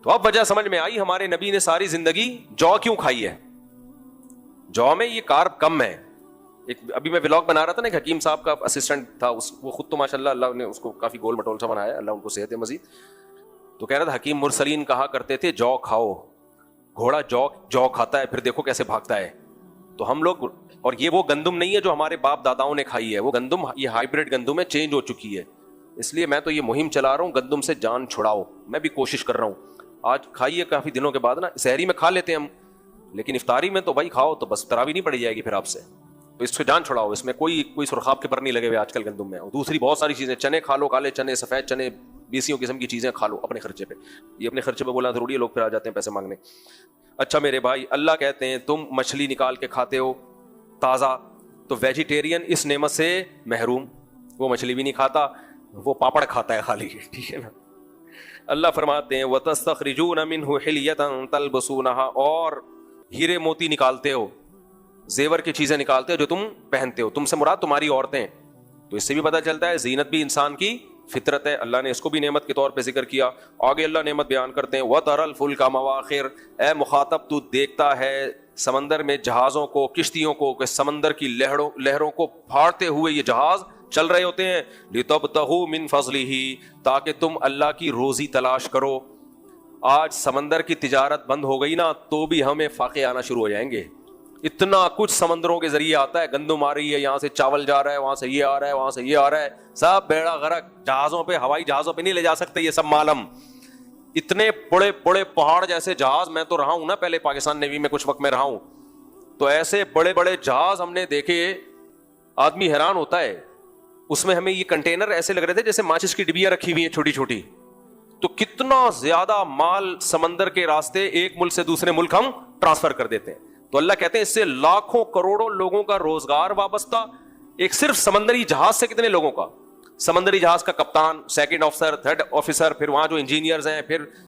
تو اب وجہ سمجھ میں آئی، ہمارے نبی نے ساری زندگی جو کیوں کھائی ہے. جو میں یہ کارب کم ہے. ابھی میں ولاگ بنا رہا تھا نا، ایک حکیم صاحب کا اسسٹنٹ تھا، وہ خود تو ماشاء اللہ نے اس کو کافی گول مٹول سا بنایا، اللہ ان کو صحت مزید. تو کہہ رہا تھا حکیم مرسلین کہا کرتے تھے جو کھاؤ، گھوڑا جو کھاتا ہے پھر دیکھو کیسے بھاگتا ہے. تو ہم لوگ، اور یہ وہ گندم نہیں ہے جو ہمارے باپ داداؤں نے کھائی ہے، وہ گندم یہ ہائیبریڈ گندم ہے، چینج ہو چکی ہے. اس لیے میں تو یہ مہم چلا رہا ہوں گندم سے جان چھڑاؤ. میں بھی کوشش کر رہا ہوں. آج کھائیے کافی دنوں کے بعد نا، سحری میں کھا لیتے ہیں ہم، لیکن افطاری میں تو بھائی کھاؤ تو بس تراویح نہیں پڑی جائے گی پھر آپ سے. تو اس سے جان چھڑاؤ، اس میں کوئی سرخاب کے پر نہیں لگے ہوئے آج کل گندم میں. اور دوسری بہت ساری چیزیں، چنے کھا لو، کالے چنے، سفید چنے، 20 قسم کی چیزیں کھا لو اپنے خرچے پہ. یہ اپنے خرچے پہ بولنا ضروری ہے، لوگ پھر آ جاتے ہیں پیسے مانگنے. اچھا میرے بھائی، اللہ کہتے ہیں تم مچھلی نکال کے کھاتے ہو تازہ، تو ویجیٹیرین اس نعمت سے محروم. وہ مچھلی بھی نہیں کھاتا، وہ پاپڑ کھاتا ہے خالی. ٹھیک ہے نا. اللہ فرماتے ہیں وَتَسْتَخْرِجُونَ مِنْهُ حِلْيَةً تَلْبَسُونَهَا، اور ہیرے موتی نکالتے ہو، زیور کی چیزیں نکالتے ہو جو تم پہنتے ہو. تم سے مراد تمہاری عورتیں. تو اس سے بھی پتہ چلتا ہے زینت بھی انسان کی فطرت ہے. اللہ نے اس کو بھی نعمت کے طور پہ ذکر کیا. آگے اللہ نعمت بیان کرتے ہیں وَتَرَى الْفُلْكَ مَوَاخِرَ، اے مخاطب تو دیکھتا ہے سمندر میں جہازوں کو، کشتیوں کو، کہ سمندر کی لہروں کو پھاڑتے ہوئے یہ جہاز چل رہے ہوتے ہیں. لِتَبْتَغُوا مِنْ فَضْلِهِ، تاکہ تم اللہ کی روزی تلاش کرو. آج سمندر کی تجارت بند ہو گئی نا تو بھی ہمیں فاقے آنا شروع ہو جائیں گے. اتنا کچھ سمندروں کے ذریعے آتا ہے، گندم آ رہی ہے، یہاں سے چاول جا رہا ہے، وہاں سے یہ آ رہا ہے، وہاں سے یہ آ رہا ہے، سب بیڑا غرق. جہازوں پہ، ہوائی جہازوں پہ نہیں لے جا سکتے یہ سب مالم. اتنے بڑے بڑے پہاڑ جیسے جہاز، میں تو رہا ہوں نا پہلے پاکستان نیوی میں کچھ وقت میں رہا ہوں، تو ایسے بڑے بڑے جہاز ہم نے دیکھے، آدمی حیران ہوتا ہے. اس میں ہمیں یہ کنٹینر ایسے لگ رہے تھے جیسے ماچس کی ڈبیاں رکھی ہوئی ہیں چھوٹی چھوٹی. تو کتنا زیادہ مال سمندر کے راستے ایک ملک سے دوسرے ملک ہم ٹرانسفر کر دیتے ہیں. تو اللہ کہتے ہیں اس سے لاکھوں کروڑوں لوگوں کا روزگار وابستہ. ایک صرف سمندری جہاز سے کتنے لوگوں کا، سمندری جہاز کا کپتان، سیکنڈ آفیسر، تھرڈ آفیسر، پھر وہاں جو انجینئرز ہیں، پھر